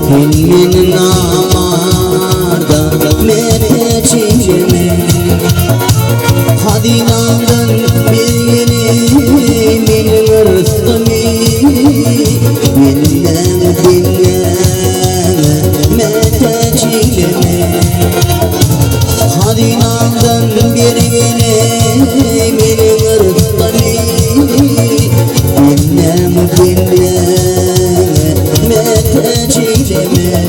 Hilmin namada mere çiğme Hadinadan birini min ırstami Minnem dinleme mete çiğme Hadinadan birini min ırstami Minnem dinleme mete çiğme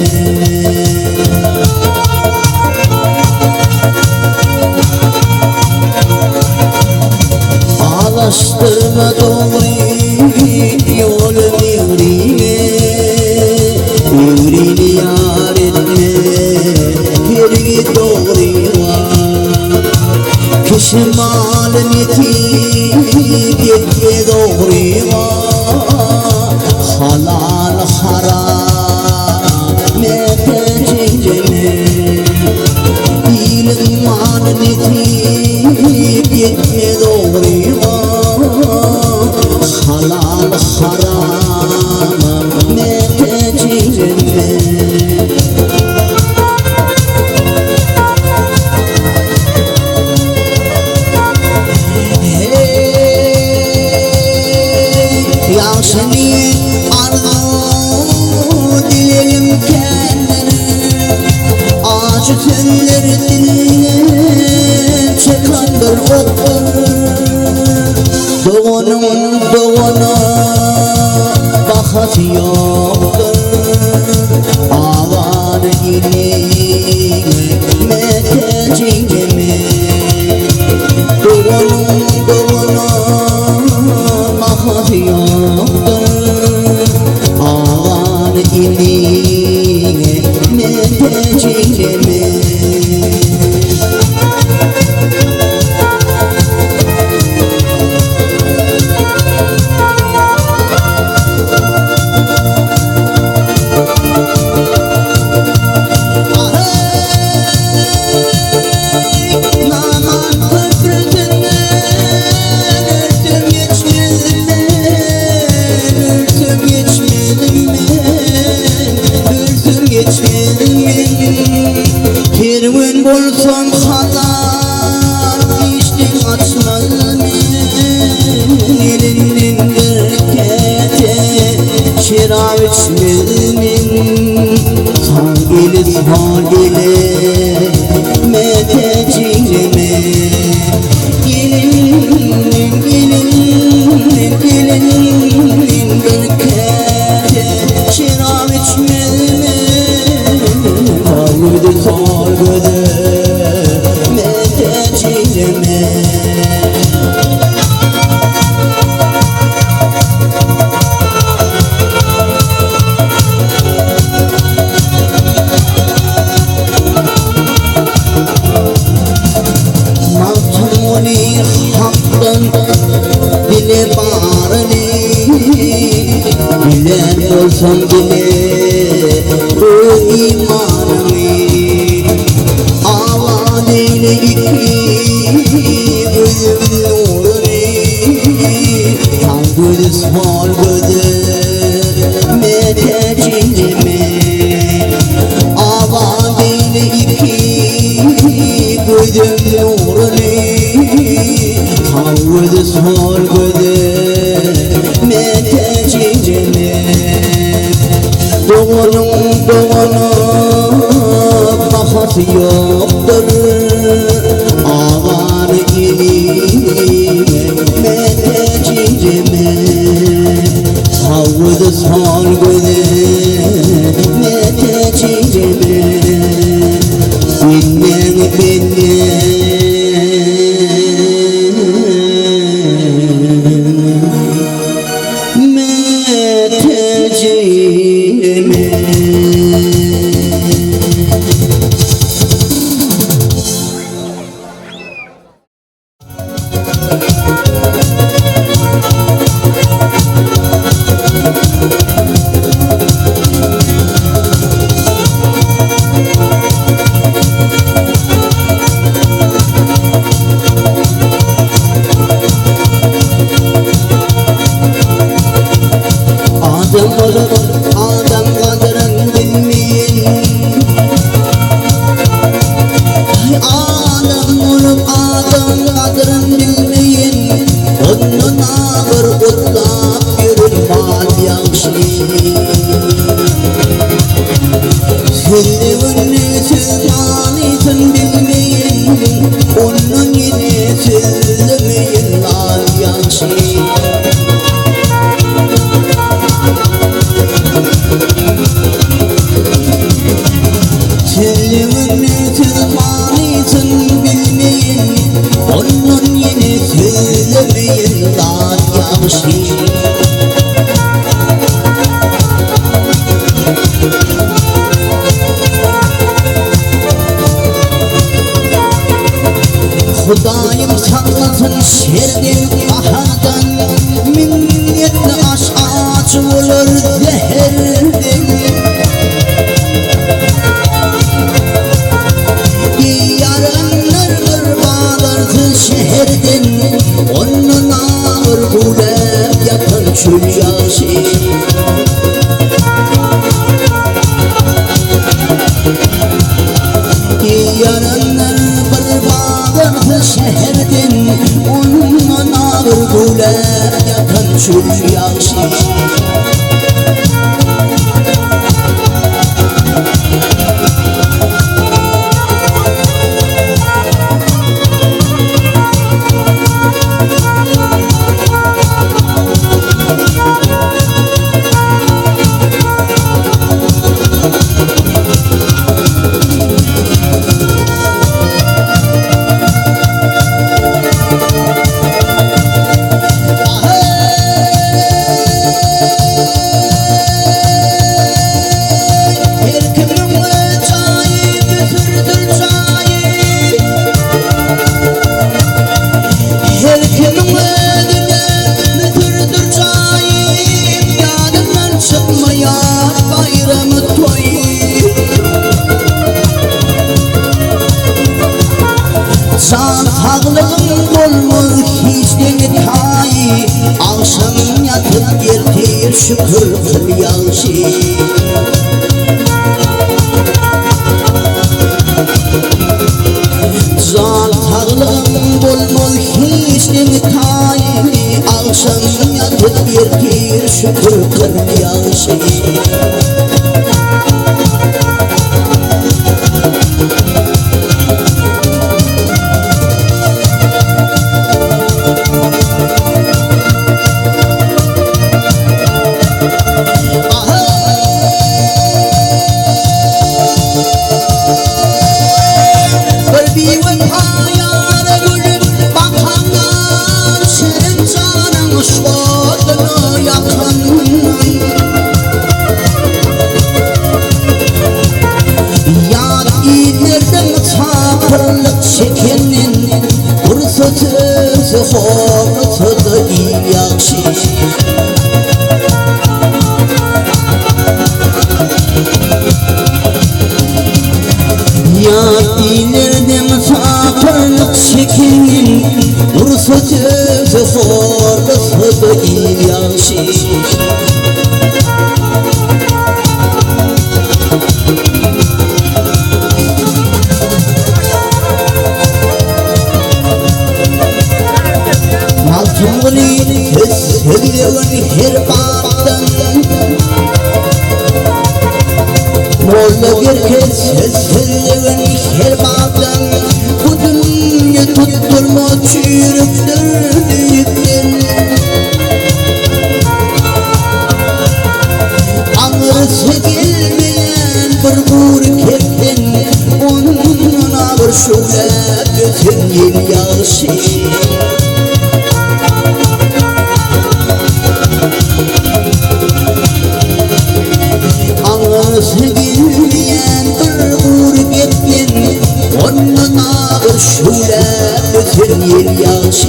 Ağlaştırma doğru yol evrine Evrili yar etme bir git doğruya Kışmal yetip gitme doğruya Halal haram mete çiğme İlman yetip gitme doğruya Halal haram mete çiğme Yaşını arzu dilerim kendini Acı telleri diline çıkandır okur Doğanın doğana bahat yoktur Avar iline mete çiğme Doğanın doğana bahat yoktur Avar iline mete çiğme Kirvin bulsam halar içtim açmaz mı Elinin berkete şirab içmez mi Sağ sağ ile mete çiğme Gelinin berkete şirab içmez mi Sargıdı sargıdı mete çiğme Mahtumuni hakkın dile bağrını Bilen olsam bile o imanımı Avadiyle iki gözüm nurunu Tam göz sargıdı mete çiğme Avadiyle iki gözüm nurunu Tam göz sargıdı mete çiğme Doğanın doğana bahat yoktur Ağar ilime mete çiğme Savrudu sargıdı mete çiğme Bilmem bilmem Adam kadርን bilmeyen, adam olup adam kadrin bilmeyen, onun ağır otlap yürür mal yaxşı. Sözünü sözmanısın bilmeyen, onun yine sözlemeyen mal yaxşı. Sözümün sözmanısın bilmeyin, onun yine söylemeyin lan yaxşı. Hudayım saklasın şerden kahardan, minnetli aç olur zehirden. Şehirden onun ağır bulep yatan çöl yaşı. Yaranlar bir bağırdı şehirden, onun ağır bulep yatan çöl yaşı. Sağlığım olmaz hiç demir hayı, akşam yatıp ertir şükür kıl yaxşı. Sağlığım olmaz hiç demir hayı, akşam yatıp ertir şükür kıl yaxşı. Çekenin fırsatı hormatı da iyi yaxşı. Yadilerden misafirlik çekenin fırsatı hormatı da iyi yaxşı. Maltumuni sevleven her baktan, molla gerkez sevleven her baktan. Bu dünya tutturma çürükler büyükten, ağrısı gelmeyen bir bur kepten, onun ağır şöyle bütün yel yaxşı. Sevgilmeyen bir uğur gittin, onun ağır şöyle bütün yel yağışı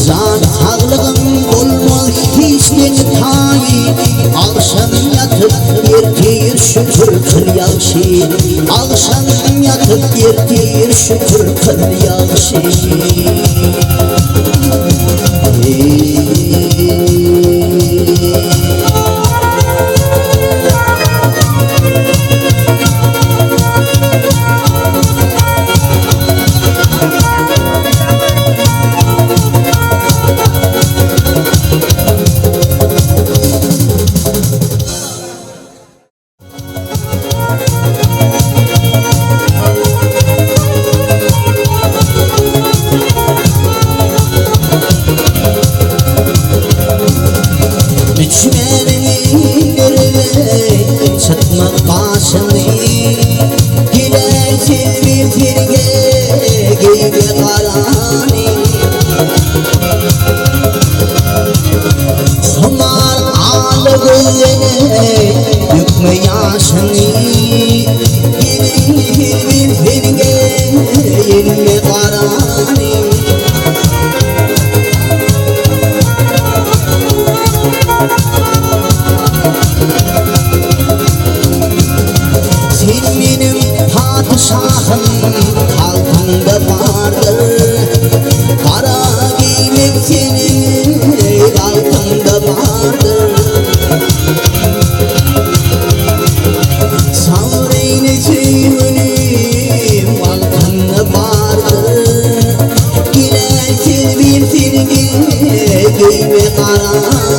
Can sağlığım olmaz hiçbir tayin Akşam yatıp yertir şükür kıl yağışı Akşam yatıp yertir şükür kıl yağışı Çıkmak başını Gidersin bir firge gibi karani Kumar ağlığı yıkma yaşını Gidersin bir firge gibi karani Sen benim padişahım halkımda vardır Kara giymek senin altında vardır Savreyne sevgilim altında vardır Gidersin bir silgi giyme karani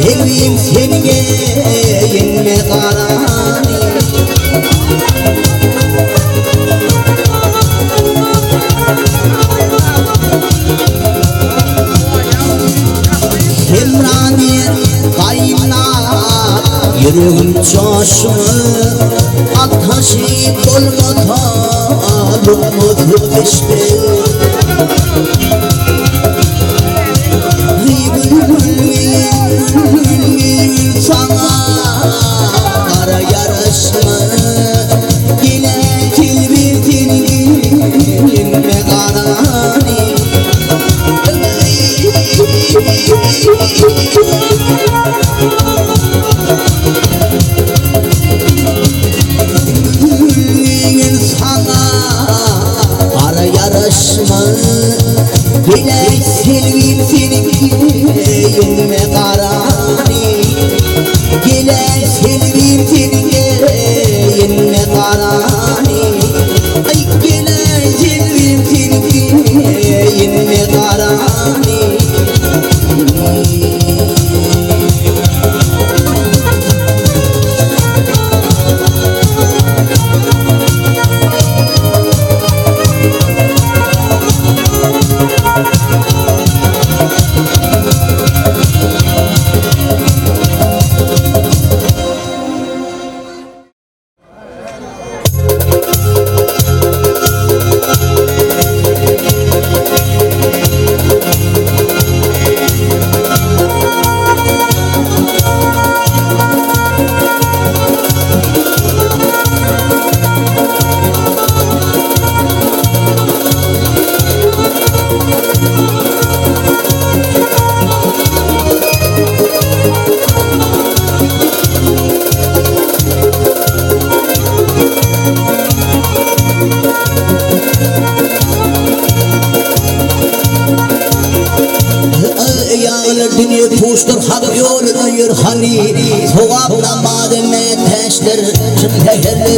Sevim seni yenme karani Semraniye kaynat yüreğim coşur Ateşi dolmata lumut peşte Sana kara yarışma Yine tilbitin yenme karani Sana kara yarışma Yine tilbitin yenme karani Gele selvim tilge yenme karani Ay gele selvim tilge yenme karani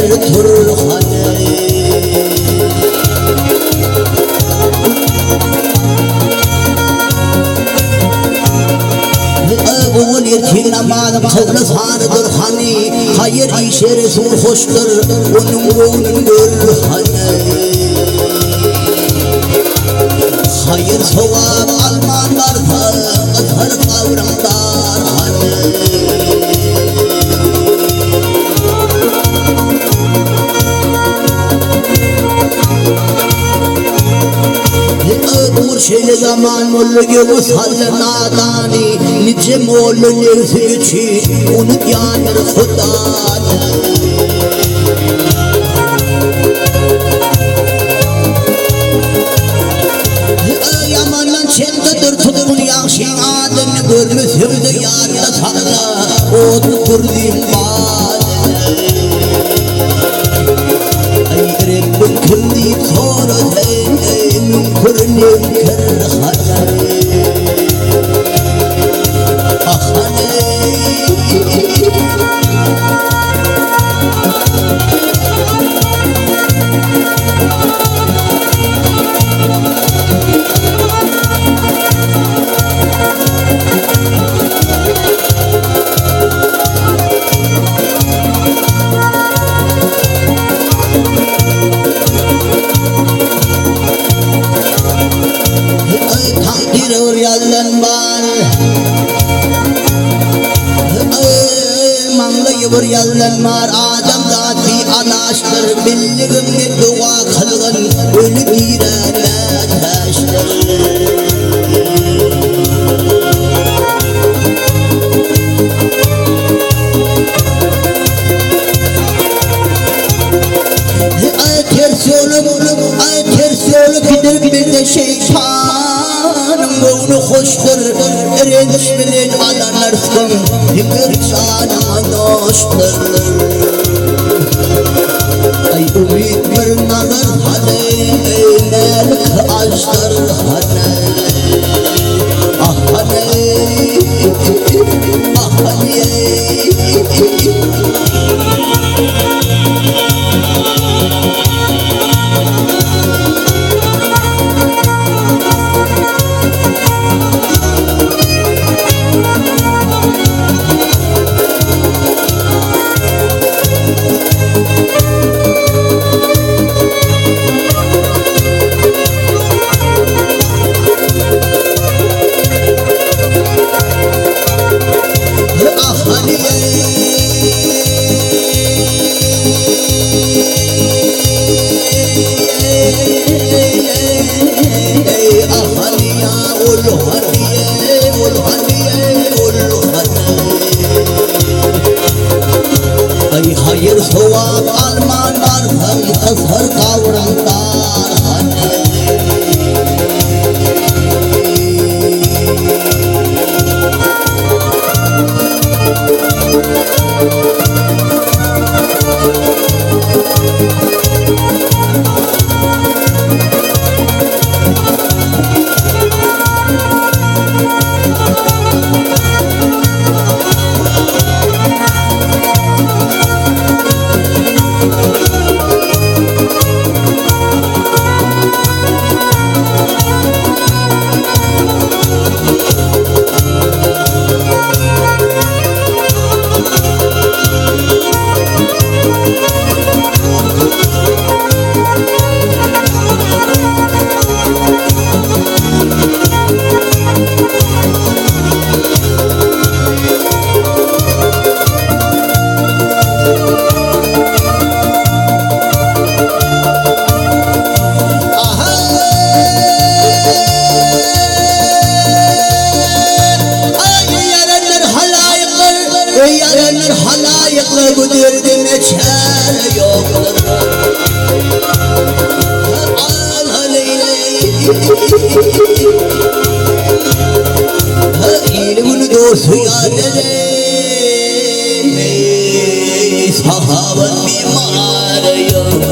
hayır Turhan'ı. Oğul erkeğin aman kavla sanıdır hani, hayır işe Resul hoştur onun boynundur hani. Hayır sevap almanlar atar kavramlar hani. Şeyle zaman ollu gibi sallanadani, nice mollu nefsi güçü unut yanır Khuda'nı. Yamandan çendedir tutkun yakşin adını görmüşüm de yarda sakla otu kurdum badını. Ay Rabbim kim deyip soradı mümkün kırhanı. Ahane bir yallanmar adam zati alaştır billigimde dua kılgın ölü birene taştır. Ters yolu gider bir de şeytanın boğunu hoştur erenç bilen alanırsın hikır canıma dosttur. Ay ümit bir nazar hane melk açtır hane. Ah hane ah hane. Hayır sevap almanlar hem kızır kavramlar hani. Yaranır halayıklar bu derdime çare yoktur. Al Leyla ilmin dostu yâlere sahaben mimar yok.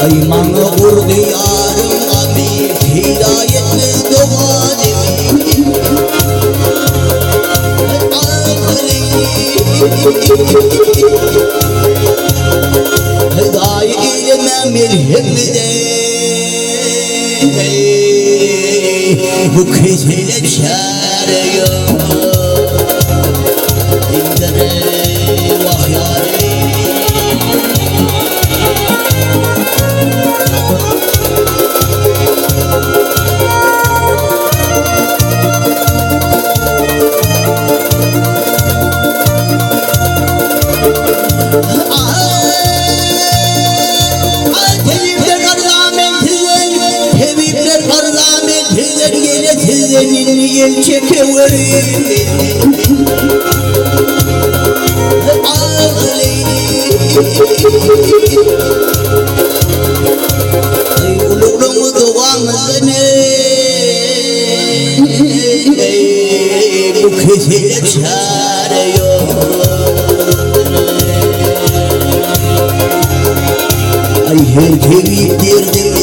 Ay manı vurdu yarım abi hidayetli dua demin. Hıdayı ilmem ilhimde bu kızıyla çağırıyor İndere vahyari Yel çekeveri ay ulurumu doğamazını bu kızıyla çağırıyor ay her kemik derdim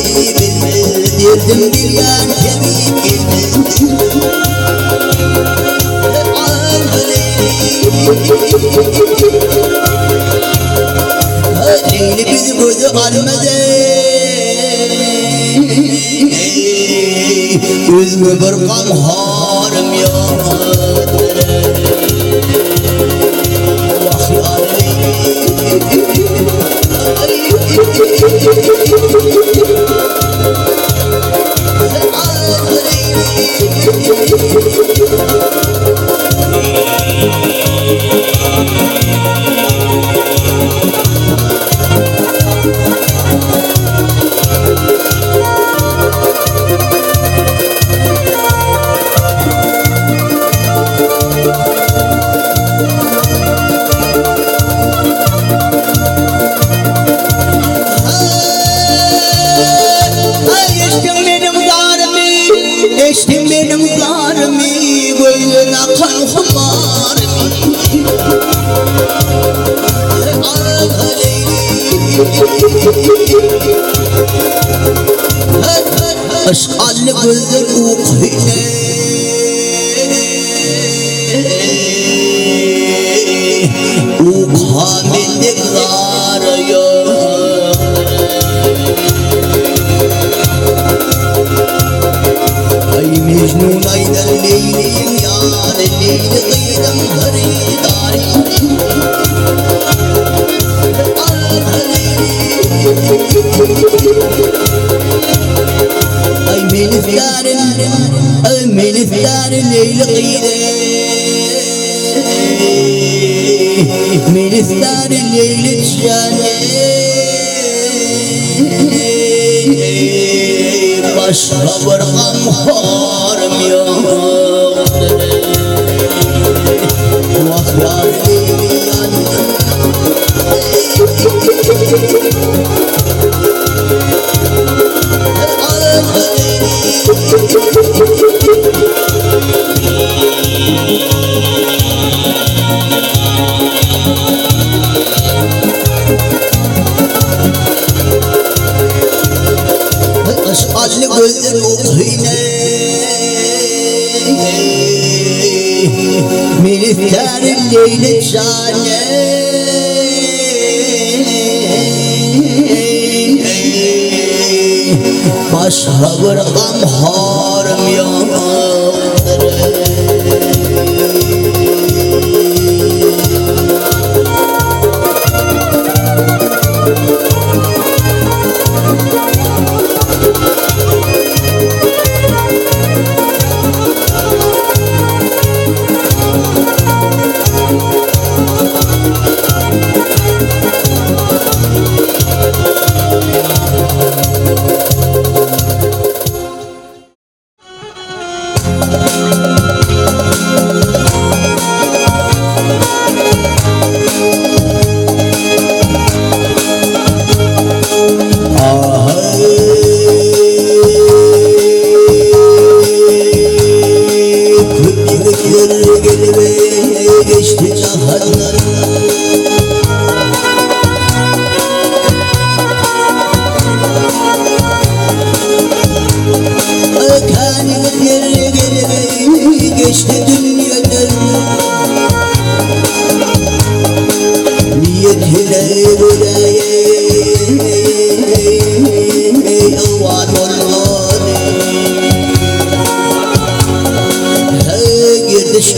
derdim bir yan kemik Leyli bizi gözü almadı Üzmü bir kamharım yok Vahyar Eştim benim zarımı gözüne kan humarımı Aşkallı gözün ukine Ukhamindik zarıyor Ay Mecnun aydan Leyliyim yar Leyli kıydım haridari Ay melif yarın Leyli kıydım Melif yarın Leyli çane Başka bir kamharım yok Vahyar Leyli yandım Aşkallı gözün ukine Meliflerin Leyli cane Başka bir kamharım yok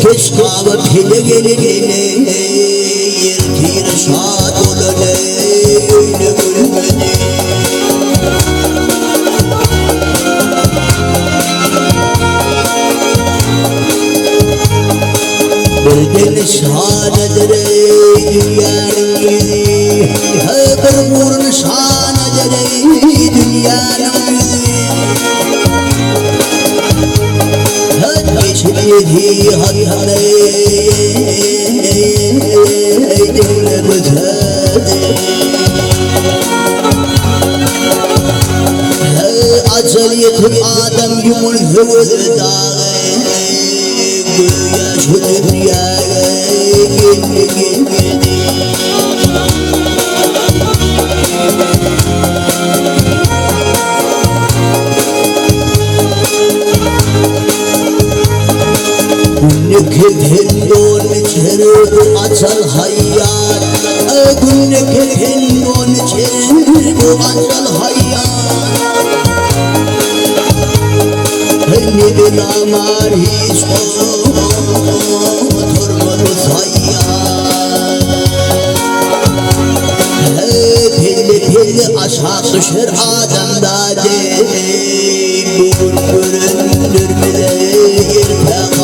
Keşkava pide geline Yerkir şad olane Öyle gülmedi Bilgin şanedir dünyanın yüzü Bir burun şanedir dünyanın yüzü Geçmedi hatane Devle bütedi Aceliyetim Adem yumul hüvüzü dağı Güya şu dünyaya geldi Günlük don çeri açal hayat Günlük don çeri açal hayat Ne bir amar hiç oturmadı hayat Pilli aşağı düşür Adem'da Bugün görünür bile irtihan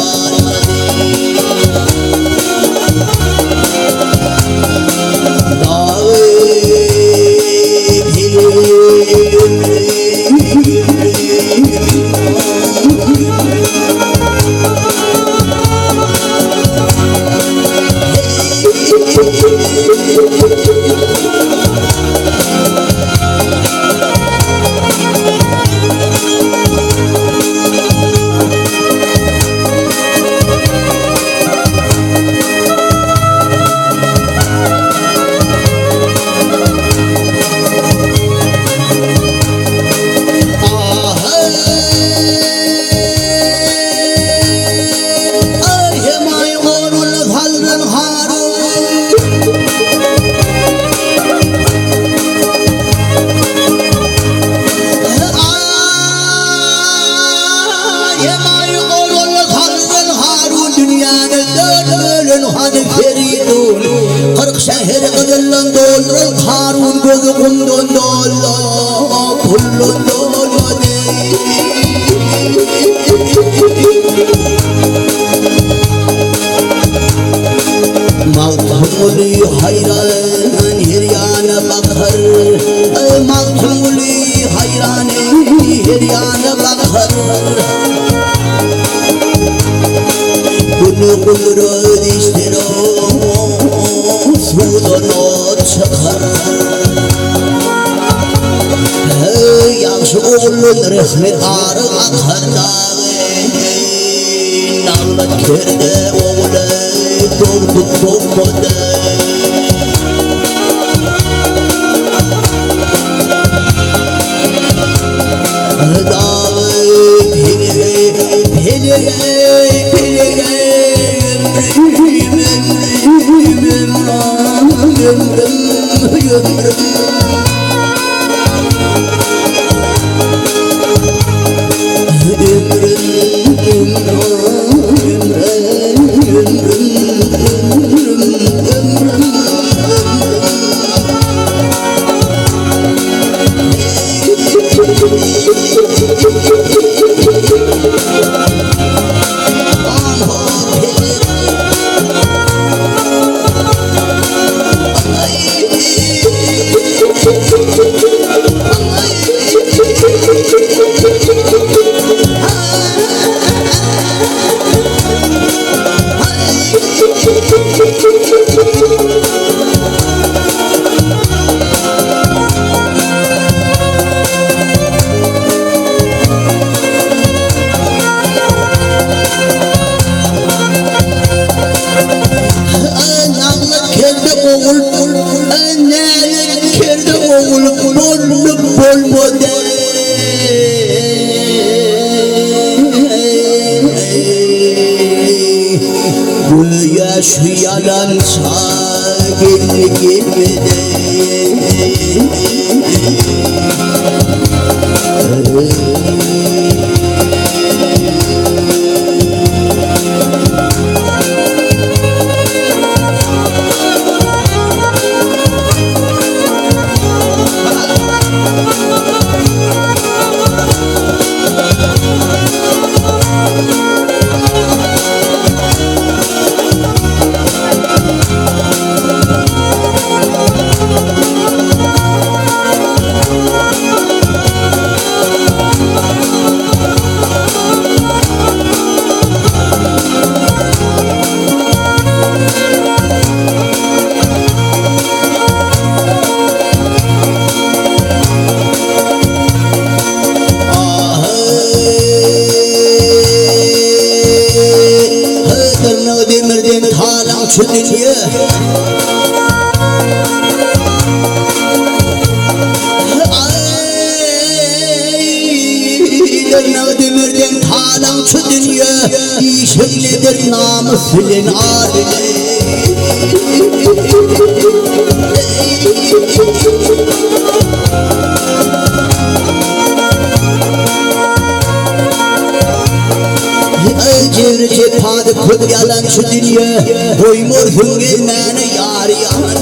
Kırk şehir kızılın doldurul Harun gözü kundun dolu Kullun dolu Maltumuli hayran hiryana bakar Maltumuli hayran hiryana bakar Bunu kudru diştiro Sudanot çıkar Yaxşı oğlun resmi arı akhandağı Nağlat kerde oğlu Doğdu doğmadı Dağı pili yerine demirden talançı dünya işin nedir namusulun adile Cevri cephadı kod yalan şu dünya Koymur hüngirmeni yar yar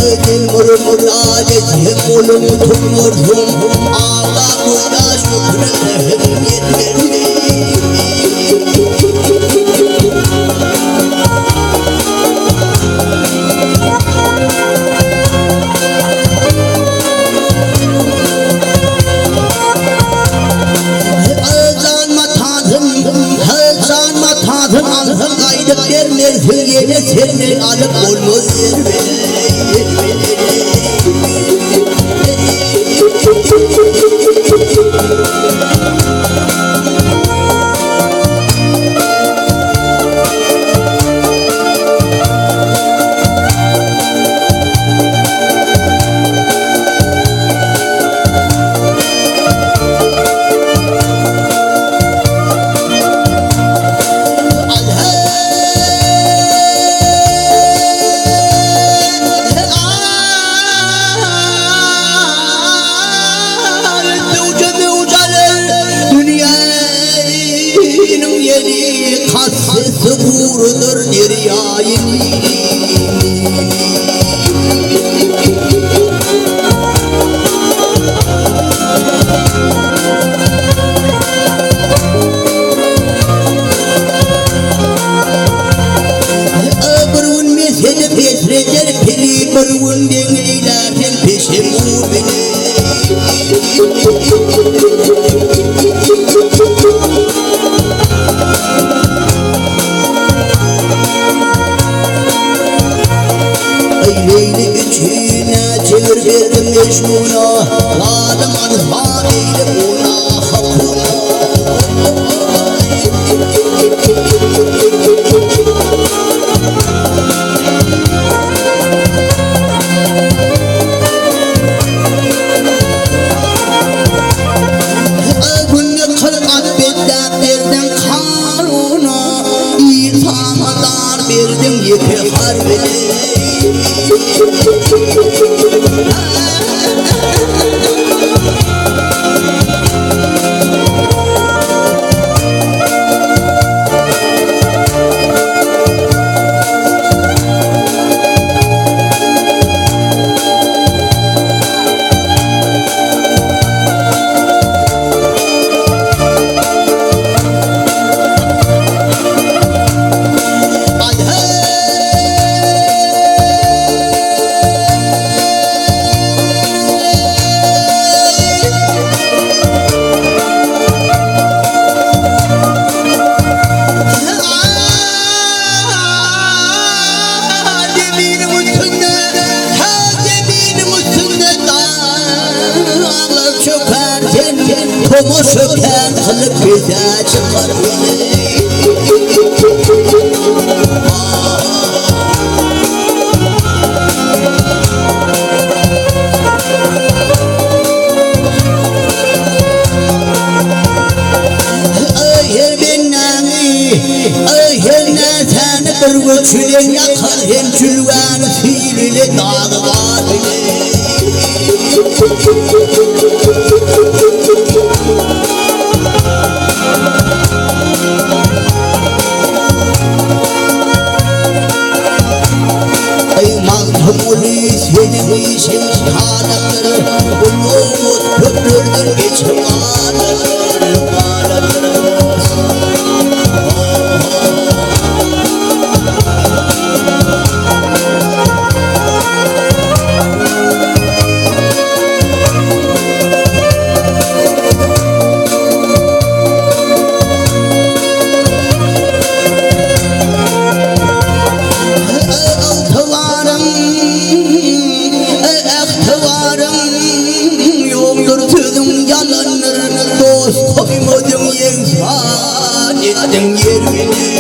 Ödül murmur adet hep olum tumur hum Ağla kuyla şükrü hep yeter Alhım aydık derler hülyene senler alıp olmaz Kasısı vurudur deryayın Öbürün mesele pesreder peli Öbürün deneylerden peşe vur beni Leyli içine çevir verdim Mecnun'a Ladım anha eyle ona hakuna Günlük kırkat bedden verdim Karuna İsa'ma dar verdim yeke harbine Komu söken kılık bize çıkar Öyer binnani Öyer neseni bir göçülen yakar hem cülven fiilini dağı var Mağdumuli senin işin tanıdır Umut köprürdür geçim ağrıdır Koyma Gidin yerine